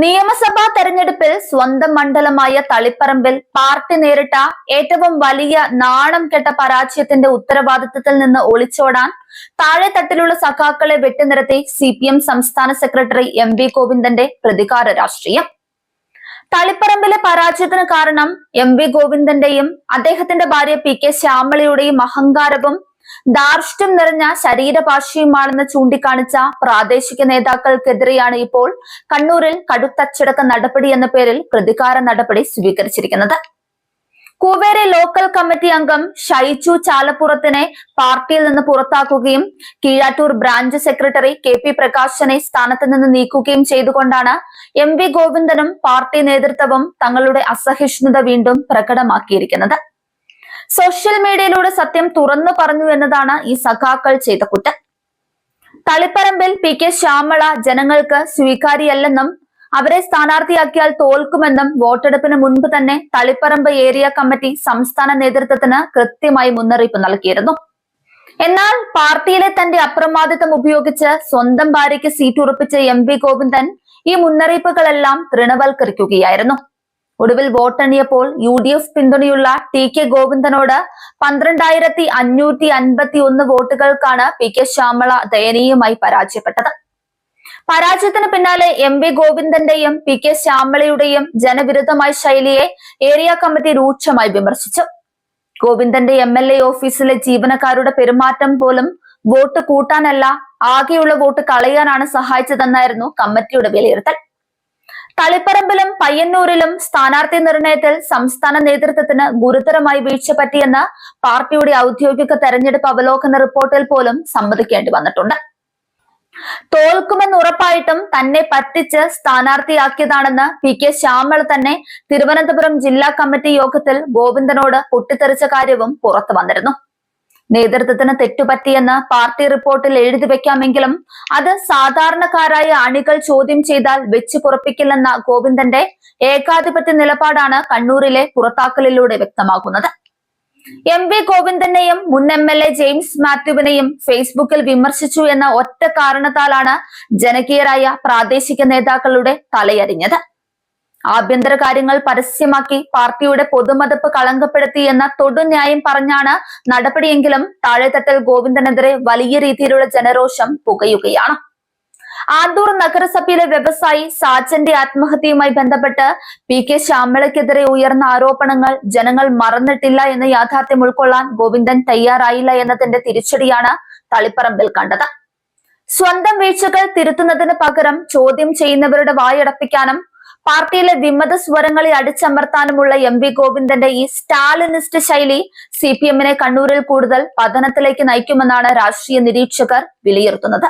നിയമസഭാ തെരഞ്ഞെടുപ്പിൽ സ്വന്തം മണ്ഡലമായ തളിപ്പറമ്പിൽ പാർട്ടി നേരിട്ട ഏറ്റവും വലിയ നാണം കെട്ട പരാജയത്തിന്റെ ഉത്തരവാദിത്തത്തിൽ നിന്ന് ഒളിച്ചോടാൻ താഴെത്തട്ടിലുള്ള സഖാക്കളെ വെട്ടിനിരത്തി CPM സംസ്ഥാന സെക്രട്ടറി MV ഗോവിന്ദന്റെ പ്രതികാര രാഷ്ട്രീയം. തളിപ്പറമ്പിലെ പരാജയത്തിന് കാരണം MV ഗോവിന്ദന്റെയും അദ്ദേഹത്തിന്റെ ഭാര്യ PK ശ്യാമളയുടെയും അഹങ്കാരവും ധാർഷ്ട്യം നിറഞ്ഞ ശരീരഭാഷയുമാണെന്ന് ചൂണ്ടിക്കാണിച്ച പ്രാദേശിക നേതാക്കൾക്കെതിരെയാണ് ഇപ്പോൾ കണ്ണൂരിൽ കടുത്തച്ചടക്ക നടപടി എന്ന പേരിൽ പ്രതികാര നടപടി സ്വീകരിച്ചിരിക്കുന്നത്. കൂവേരി ലോക്കൽ കമ്മിറ്റി അംഗം ഷൈജു ചാലപ്പുറത്തിനെ പാർട്ടിയിൽ നിന്ന് പുറത്താക്കുകയും കീഴാറ്റൂർ ബ്രാഞ്ച് സെക്രട്ടറി KP പ്രകാശനെ സ്ഥാനത്ത് നിന്ന് നീക്കുകയും ചെയ്തുകൊണ്ടാണ് MV ഗോവിന്ദനും പാർട്ടി നേതൃത്വവും തങ്ങളുടെ അസഹിഷ്ണുത വീണ്ടും പ്രകടമാക്കിയിരിക്കുന്നത്. സോഷ്യൽ മീഡിയയിലൂടെ സത്യം തുറന്നു പറഞ്ഞു എന്നതാണ് ഈ സഖാക്കൾ ചെയ്ത കുറ്റം. തളിപ്പറമ്പിൽ PK ശ്യാമള ജനങ്ങൾക്ക് സ്വീകാര്യല്ലെന്നും അവരെ സ്ഥാനാർത്ഥിയാക്കിയാൽ തോൽക്കുമെന്നും വോട്ടെടുപ്പിന് മുൻപ് തന്നെ തളിപ്പറമ്പ് ഏരിയ കമ്മിറ്റി സംസ്ഥാന നേതൃത്വത്തിന് കൃത്യമായി മുന്നറിയിപ്പ് നൽകിയിരുന്നു. എന്നാൽ പാർട്ടിയിലെ തന്റെ അപ്രമാദിത്വം ഉപയോഗിച്ച് സ്വന്തം ഭാര്യയ്ക്ക് സീറ്റ് ഉറപ്പിച്ച MV ഗോവിന്ദൻ ഈ മുന്നറിയിപ്പുകളെല്ലാം തൃണവൽക്കരിക്കുകയായിരുന്നു. ഒടുവിൽ വോട്ടെണ്ണിയപ്പോൾ UDF പിന്തുണയുള്ള TK ഗോവിന്ദനോട് 12,551 വോട്ടുകൾക്കാണ് PK ശ്യാമള ദയനീയമായി പരാജയപ്പെട്ടത്. പരാജയത്തിന് പിന്നാലെ MV ഗോവിന്ദന്റെയും PK ശ്യാമളയുടെയും ജനവിരുദ്ധമായ ശൈലിയെ ഏരിയ കമ്മിറ്റി രൂക്ഷമായി വിമർശിച്ചു. ഗോവിന്ദന്റെ MLA ഓഫീസിലെ ജീവനക്കാരുടെ പെരുമാറ്റം പോലും വോട്ട് കൂട്ടാനല്ല, ആകെയുള്ള വോട്ട് കളയാനാണ് സഹായിച്ചതെന്നായിരുന്നു കമ്മിറ്റിയുടെ വിലയിരുത്തൽ. തളിപ്പറമ്പിലും പയ്യന്നൂരിലും സ്ഥാനാർത്ഥി നിർണയത്തിൽ സംസ്ഥാന നേതൃത്വത്തിന് ഗുരുതരമായി വീഴ്ച പറ്റിയെന്ന് പാർട്ടിയുടെ ഔദ്യോഗിക തെരഞ്ഞെടുപ്പ് അവലോകന റിപ്പോർട്ടിൽ പോലും സമ്മതിക്കേണ്ടി വന്നിട്ടുണ്ട്. തോൽക്കുമെന്ന് ഉറപ്പായിട്ടും തന്നെ പറ്റിച്ച് സ്ഥാനാർത്ഥിയാക്കിയതാണെന്ന് PK ശ്യാമള തന്നെ തിരുവനന്തപുരം ജില്ലാ കമ്മിറ്റി യോഗത്തിൽ ഗോവിന്ദനോട് പൊട്ടിത്തെറിച്ച കാര്യവും പുറത്തു വന്നിരുന്നു. നേതൃത്വത്തിന് തെറ്റുപറ്റിയെന്ന് പാർട്ടി റിപ്പോർട്ടിൽ എഴുതി വെക്കാമെങ്കിലും അത് സാധാരണക്കാരായ അണികൾ ചോദ്യം ചെയ്താൽ വെച്ചു പൊറപ്പിക്കില്ലെന്ന ഗോവിന്ദന്റെ ഏകാധിപത്യ നിലപാടാണ് കണ്ണൂരിലെ പുറത്താക്കലിലൂടെ വ്യക്തമാകുന്നത്. MV ഗോവിന്ദനെയും മുൻ MLA ജെയിംസ് മാത്യുവിനെയും ഫേസ്ബുക്കിൽ വിമർശിച്ചു എന്ന ഒറ്റ കാരണത്താലാണ് ജനകീയരായ പ്രാദേശിക നേതാക്കളുടെ തലയരിഞ്ഞത്. ആഭ്യന്തര കാര്യങ്ങൾ പരസ്യമാക്കി പാർട്ടിയുടെ പൊതുമതിപ്പ് കളങ്കപ്പെടുത്തി എന്ന തൊടുന്യായം പറഞ്ഞാണ് നടപടിയെങ്കിലും താഴെത്തട്ടിൽ ഗോവിന്ദനെതിരെ വലിയ രീതിയിലുള്ള ജനരോഷം പുകയുകയാണ്. ആന്തൂർ നഗരസഭയിലെ വ്യവസായി സാജന്റെ ആത്മഹത്യയുമായി ബന്ധപ്പെട്ട് PK ശ്യാമളയ്ക്കെതിരെ ഉയർന്ന ആരോപണങ്ങൾ ജനങ്ങൾ മറന്നിട്ടില്ല എന്ന യാഥാർത്ഥ്യം ഉൾക്കൊള്ളാൻ ഗോവിന്ദൻ തയ്യാറായില്ല എന്നതിന്റെ തിരിച്ചടിയാണ് തളിപ്പറമ്പിൽ കണ്ടത്. സ്വന്തം വീഴ്ചകൾ തിരുത്തുന്നതിന് പകരം ചോദ്യം ചെയ്യുന്നവരുടെ വായടപ്പിക്കാനും പാർട്ടിയിലെ വിമത സ്വരങ്ങളെ അടിച്ചമർത്താനുമുള്ള MV ഗോവിന്ദന്റെ ഈ സ്റ്റാലിനിസ്റ്റ് ശൈലി CPM-നെ കണ്ണൂരിൽ കൂടുതൽ പതനത്തിലേക്ക് നയിക്കുമെന്നാണ് രാഷ്ട്രീയ നിരീക്ഷകർ വിലയിരുത്തുന്നത്.